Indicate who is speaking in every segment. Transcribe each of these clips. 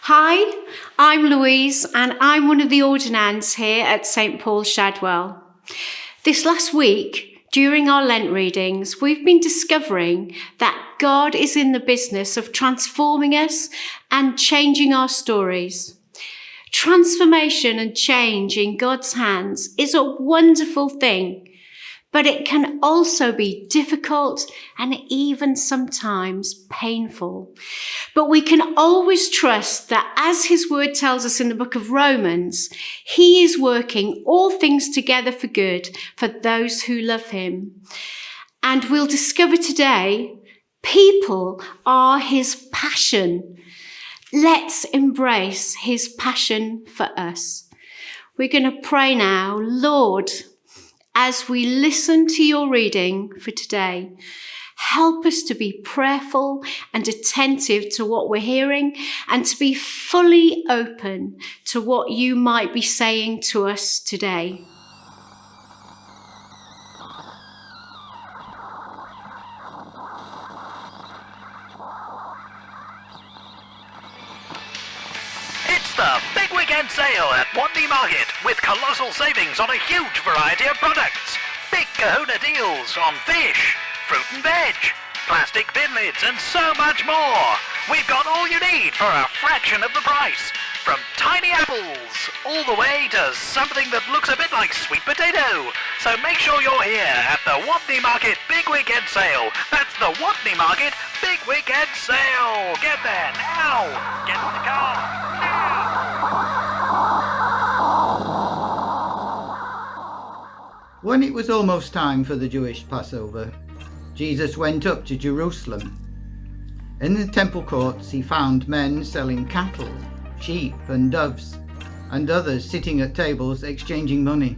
Speaker 1: Hi, I'm Louise and I'm one of the ordinands here at St. Paul's Shadwell. This last week, during our Lent readings, we've been discovering that God is in the business of transforming us and changing our stories. Transformation and change in God's hands is a wonderful thing, but it can also be difficult and even sometimes painful. But we can always trust that, as his word tells us in the book of Romans, he is working all things together for good for those who love him. And we'll discover today, people are his passion. Let's embrace his passion for us. We're going to pray now. Lord, as we listen to your reading for today, help us to be prayerful and attentive to what we're hearing and to be fully open to what you might be saying to us today.
Speaker 2: It's the big weekend sale at Watney Market with colossal savings on a huge variety of products. Big kahuna deals on fish, fruit and veg, plastic bin lids and so much more. We've got all you need for a fraction of the price. From tiny apples all the way to something that looks a bit like sweet potato. So make sure you're here at the Watney Market Big Weekend Sale. That's the Watney Market Big Weekend Sale. Get there now. Get in the car now.
Speaker 3: When it was almost time for the Jewish Passover, Jesus went up to Jerusalem. In the temple courts he found men selling cattle, sheep and doves, and others sitting at tables exchanging money.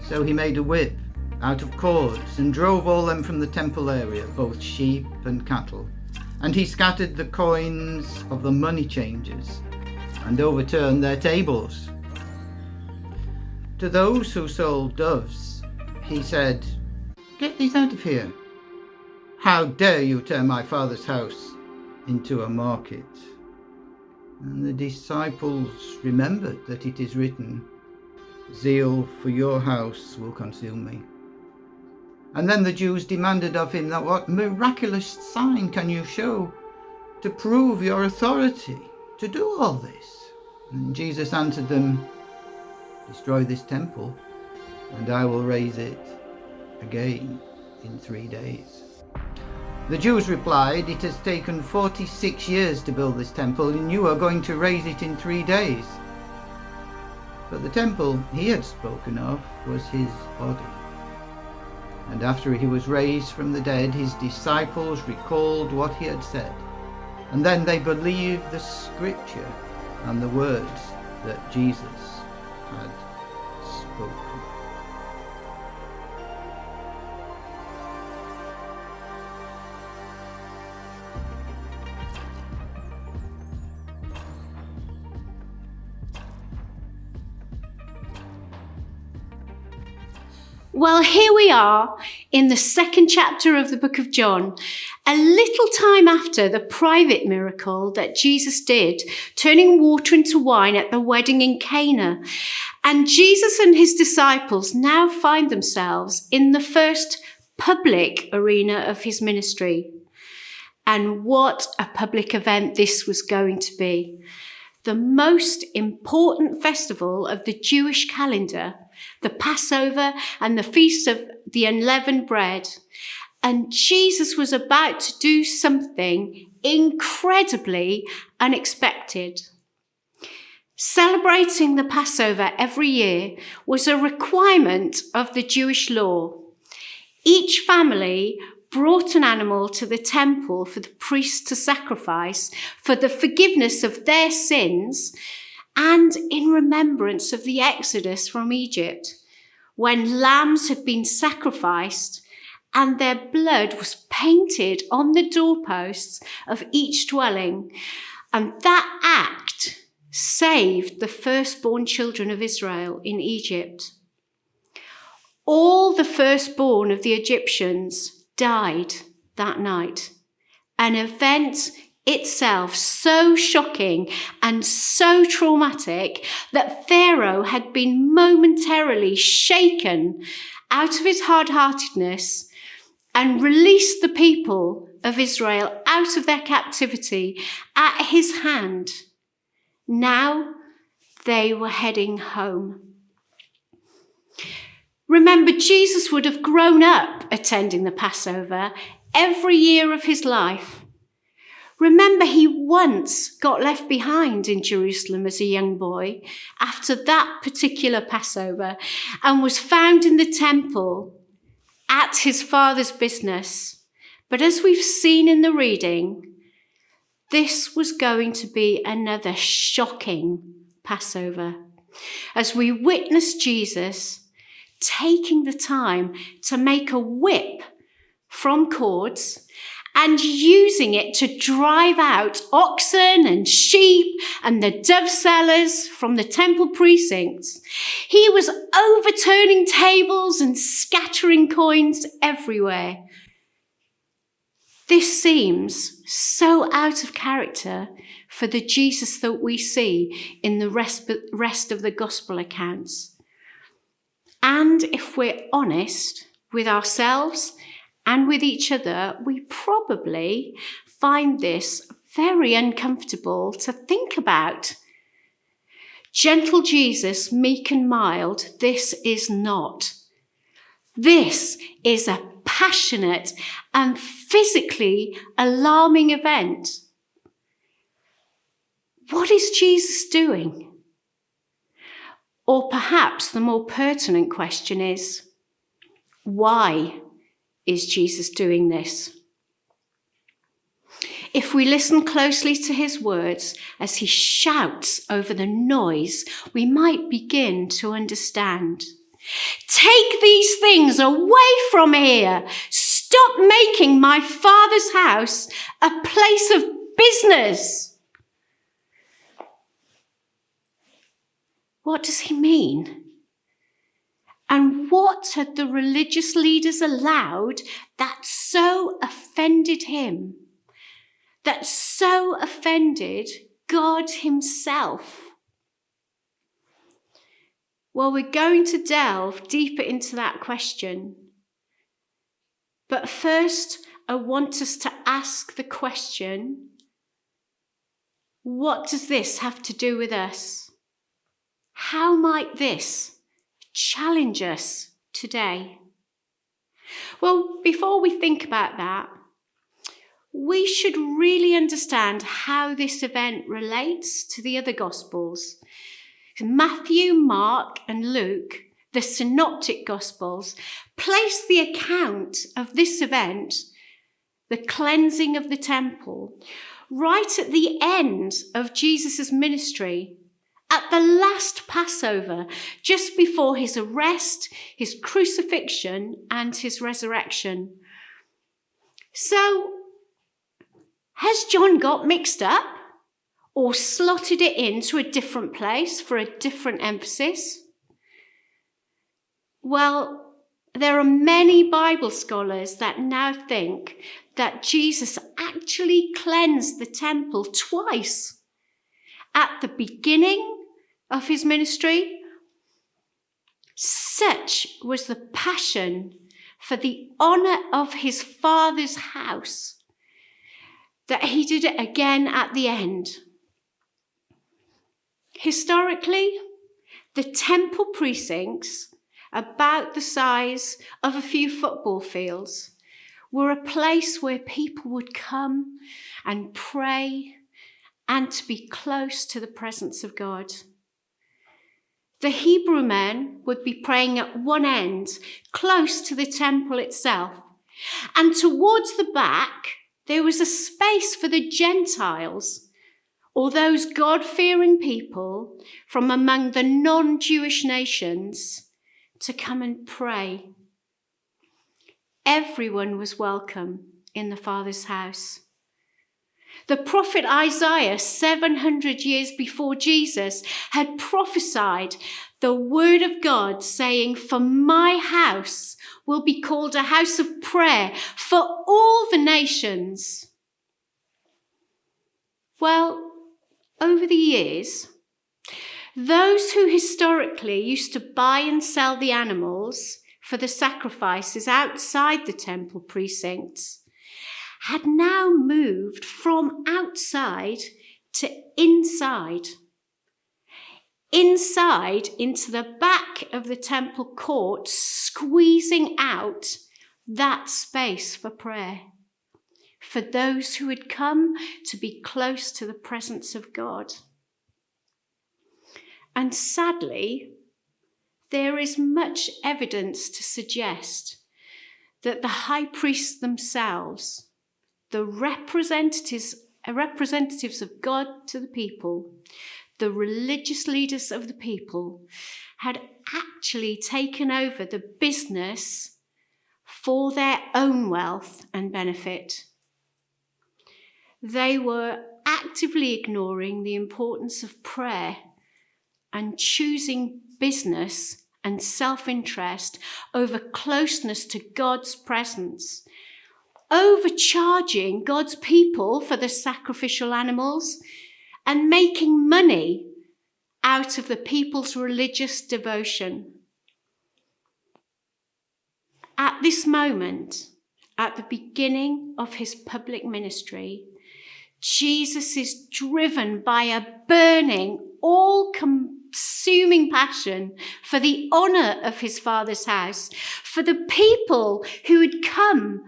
Speaker 3: So he made a whip out of cords and drove all them from the temple area, both sheep and cattle. And he scattered the coins of the money changers and overturned their tables. To those who sold doves, he said, "Get these out of here. How dare you turn my Father's house into a market?" And the disciples remembered that it is written, "Zeal for your house will consume me." And then the Jews demanded of him that what miraculous sign can you show to prove your authority to do all this? And Jesus answered them, "Destroy this temple, and I will raise it again in 3 days." The Jews replied, "It has taken 46 years to build this temple, and you are going to raise it in 3 days." But the temple he had spoken of was his body. And after he was raised from the dead, his disciples recalled what he had said, and then they believed the scripture and the words that Jesus had spoken.
Speaker 1: Well, here we are in the second chapter of the book of John, a little time after the private miracle that Jesus did, turning water into wine at the wedding in Cana. And Jesus and his disciples now find themselves in the first public arena of his ministry. And what a public event this was going to be. The most important festival of the Jewish calendar, the Passover and the Feast of the Unleavened Bread. And Jesus was about to do something incredibly unexpected. Celebrating the Passover every year was a requirement of the Jewish law. Each family brought an animal to the temple for the priests to sacrifice for the forgiveness of their sins and in remembrance of the Exodus from Egypt, when lambs had been sacrificed and their blood was painted on the doorposts of each dwelling. And that act saved the firstborn children of Israel in Egypt. All the firstborn of the Egyptians died that night, an event itself so shocking and so traumatic that Pharaoh had been momentarily shaken out of his hard-heartedness and released the people of Israel out of their captivity at his hand. Now they were heading home. Remember, Jesus would have grown up attending the Passover every year of his life. Remember, he once got left behind in Jerusalem as a young boy after that particular Passover and was found in the temple at his father's business. But as we've seen in the reading, this was going to be another shocking Passover as we witness Jesus taking the time to make a whip from cords and using it to drive out oxen and sheep and the dove sellers from the temple precincts. He was overturning tables and scattering coins everywhere. This seems so out of character for the Jesus that we see in the rest of the gospel accounts. And if we're honest with ourselves and with each other, we probably find this very uncomfortable to think about. Gentle Jesus, meek and mild, this is not. This is a passionate and physically alarming event. What is Jesus doing? Or perhaps the more pertinent question is, why is Jesus doing this? If we listen closely to his words as he shouts over the noise, we might begin to understand. Take these things away from here. Stop making my Father's house a place of business. What does he mean? And what had the religious leaders allowed that so offended him, that so offended God himself? Well, we're going to delve deeper into that question. But first, I want us to ask the question, what does this have to do with us? How might this challenge us today? Well, before we think about that, we should really understand how this event relates to the other Gospels. Matthew, Mark, and Luke, the synoptic Gospels, place the account of this event, the cleansing of the temple, right at the end of Jesus' ministry, at the last Passover, just before his arrest, his crucifixion, and his resurrection. So, has John got mixed up or slotted it into a different place for a different emphasis? Well, there are many Bible scholars that now think that Jesus actually cleansed the temple twice. At the beginning of his ministry, such was the passion for the honour of his Father's house that he did it again at the end. Historically, the temple precincts, about the size of a few football fields, were a place where people would come and pray and to be close to the presence of God. The Hebrew men would be praying at one end, close to the temple itself. And towards the back, there was a space for the Gentiles, or those God-fearing people from among the non-Jewish nations, to come and pray. Everyone was welcome in the Father's house. The prophet Isaiah, 700 years before Jesus, had prophesied the word of God, saying, "For my house will be called a house of prayer for all the nations." Well, over the years, those who historically used to buy and sell the animals for the sacrifices outside the temple precincts had now moved from outside to inside. Inside into the back of the temple court, squeezing out that space for prayer, for those who had come to be close to the presence of God. And sadly, there is much evidence to suggest that the high priests themselves, the representatives of God to the people, the religious leaders of the people, had actually taken over the business for their own wealth and benefit. They were actively ignoring the importance of prayer and choosing business and self-interest over closeness to God's presence, overcharging God's people for the sacrificial animals and making money out of the people's religious devotion. At this moment, at the beginning of his public ministry, Jesus is driven by a burning, all-consuming passion for the honour of his Father's house, for the people who had come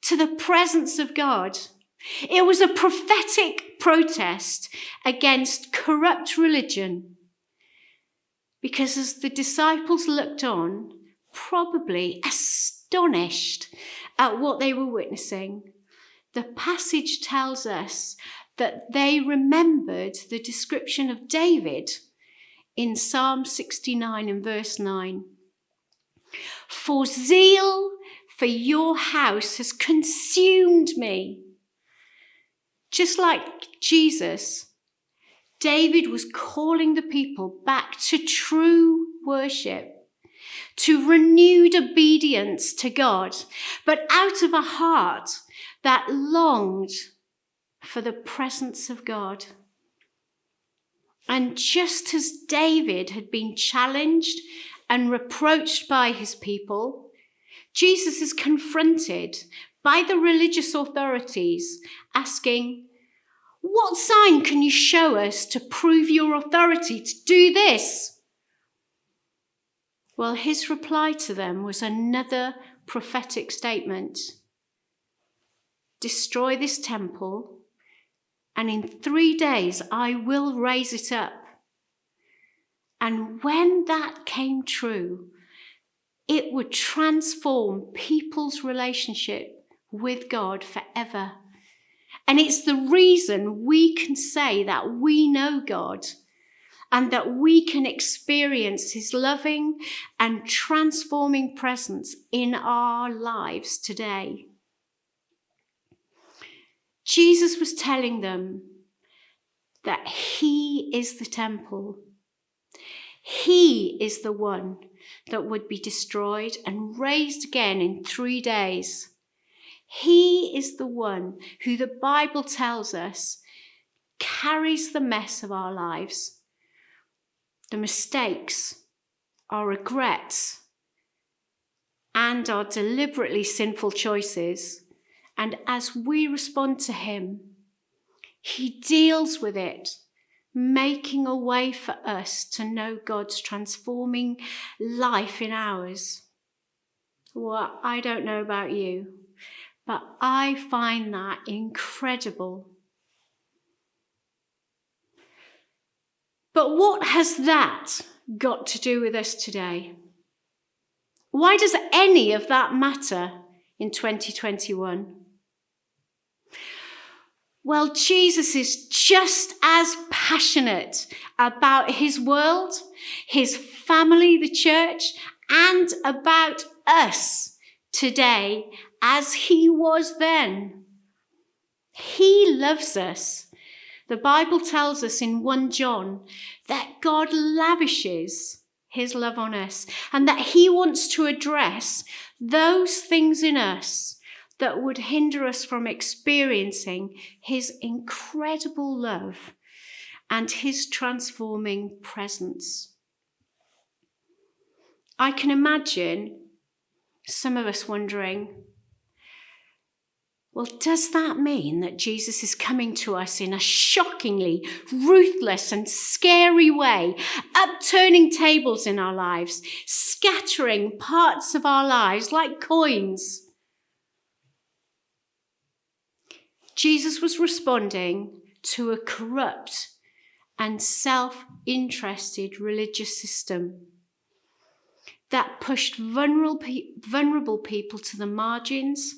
Speaker 1: to the presence of God. It was a prophetic protest against corrupt religion, because as the disciples looked on, probably astonished at what they were witnessing, the passage tells us that they remembered the description of David in Psalm 69 and verse 9. For zeal for your house has consumed me. Just like Jesus, David was calling the people back to true worship, to renewed obedience to God, but out of a heart that longed for the presence of God. And just as David had been challenged and reproached by his people, Jesus is confronted by the religious authorities, asking, "What sign can you show us to prove your authority to do this?" Well, his reply to them was another prophetic statement. Destroy this temple, and in 3 days I will raise it up. And when that came true, it would transform people's relationship with God forever. And it's the reason we can say that we know God and that we can experience his loving and transforming presence in our lives today. Jesus was telling them that he is the temple. He is the one that would be destroyed and raised again in 3 days. He is the one who the Bible tells us carries the mess of our lives, the mistakes, our regrets, and our deliberately sinful choices. And as we respond to him, he deals with it, making a way for us to know God's transforming life in ours. Well, I don't know about you, but I find that incredible. But what has that got to do with us today? Why does any of that matter in 2021? Well, Jesus is just as passionate about his world, his family, the church, and about us today as he was then. He loves us. The Bible tells us in 1 John that God lavishes his love on us and that he wants to address those things in us that would hinder us from experiencing his incredible love and his transforming presence. I can imagine some of us wondering, well, does that mean that Jesus is coming to us in a shockingly ruthless and scary way, upturning tables in our lives, scattering parts of our lives like coins? Jesus was responding to a corrupt and self-interested religious system that pushed vulnerable people to the margins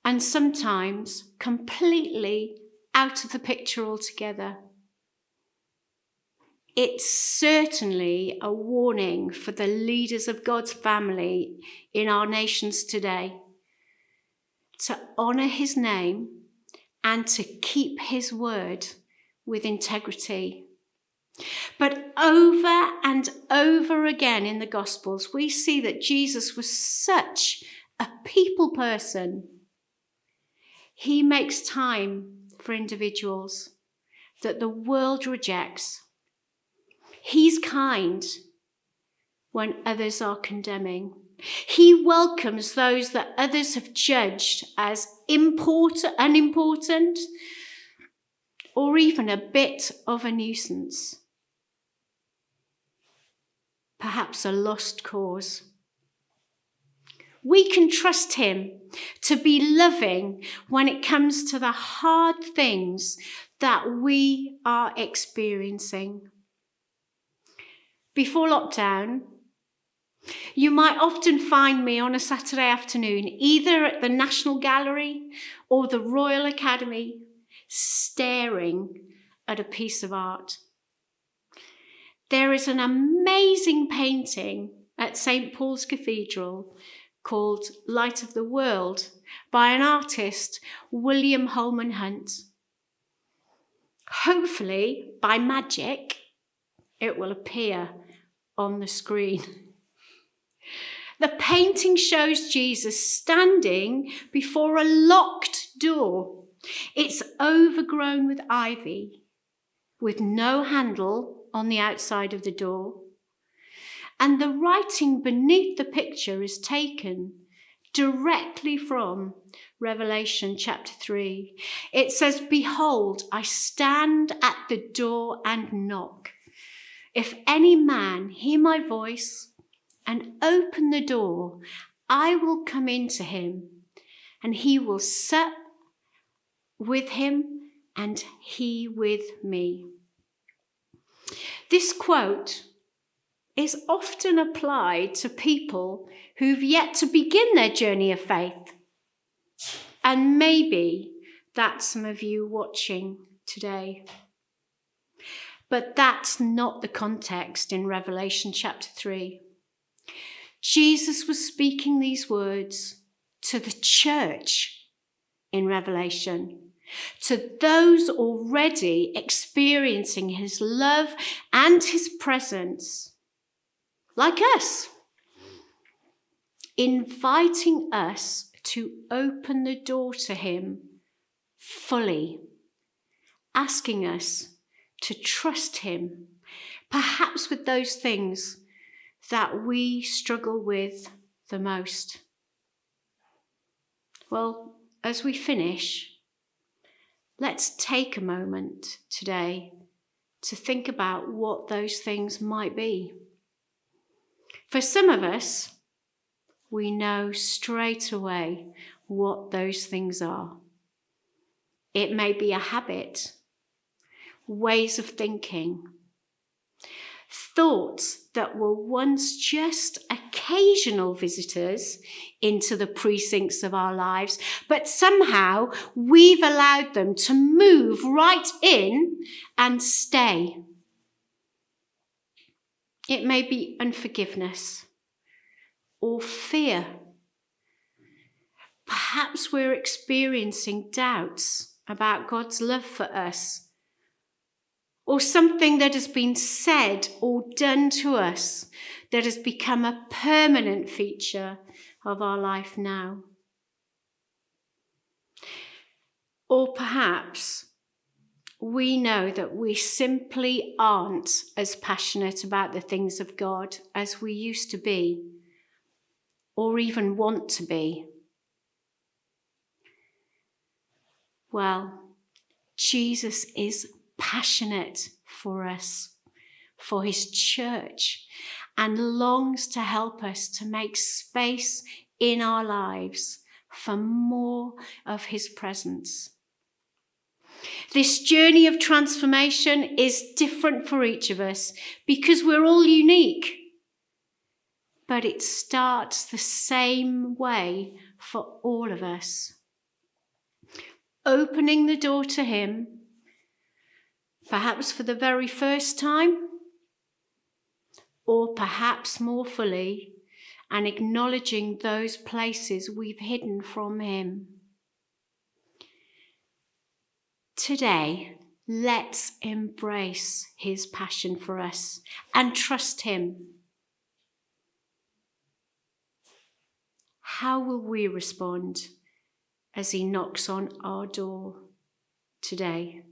Speaker 1: and sometimes completely out of the picture altogether. It's certainly a warning for the leaders of God's family in our nations today to honour his name and to keep his word with integrity. But over and over again in the Gospels, we see that Jesus was such a people person. He makes time for individuals that the world rejects. He's kind when others are condemning. He welcomes those that others have judged as unimportant, or even a bit of a nuisance. Perhaps a lost cause. We can trust him to be loving when it comes to the hard things that we are experiencing. Before lockdown, you might often find me on a Saturday afternoon, either at the National Gallery or the Royal Academy, staring at a piece of art. There is an amazing painting at St. Paul's Cathedral called Light of the World by an artist, William Holman Hunt. Hopefully, by magic, it will appear on the screen. The painting shows Jesus standing before a locked door. It's overgrown with ivy, with no handle on the outside of the door. And the writing beneath the picture is taken directly from Revelation chapter 3. It says, "Behold, I stand at the door and knock. If any man hear my voice and open the door, I will come into him, and he will sup with him, and he with me." This quote is often applied to people who've yet to begin their journey of faith. And maybe that's some of you watching today. But that's not the context in Revelation chapter 3. Jesus was speaking these words to the church in Revelation, to those already experiencing his love and his presence, like us, inviting us to open the door to him fully, asking us to trust him, perhaps with those things that we struggle with the most. Well, as we finish, let's take a moment today to think about what those things might be. For some of us, we know straight away what those things are. It may be a habit, ways of thinking, thoughts that were once just occasional visitors into the precincts of our lives, but somehow we've allowed them to move right in and stay. It may be unforgiveness or fear. Perhaps we're experiencing doubts about God's love for us, or something that has been said or done to us that has become a permanent feature of our life now. Or perhaps we know that we simply aren't as passionate about the things of God as we used to be, or even want to be. Well, Jesus is passionate for us, for his church, and longs to help us to make space in our lives for more of his presence. This journey of transformation is different for each of us because we're all unique. But it starts the same way for all of us. Opening the door to him, perhaps for the very first time, or perhaps more fully, and acknowledging those places we've hidden from him. Today, let's embrace his passion for us and trust him. How will we respond as he knocks on our door today?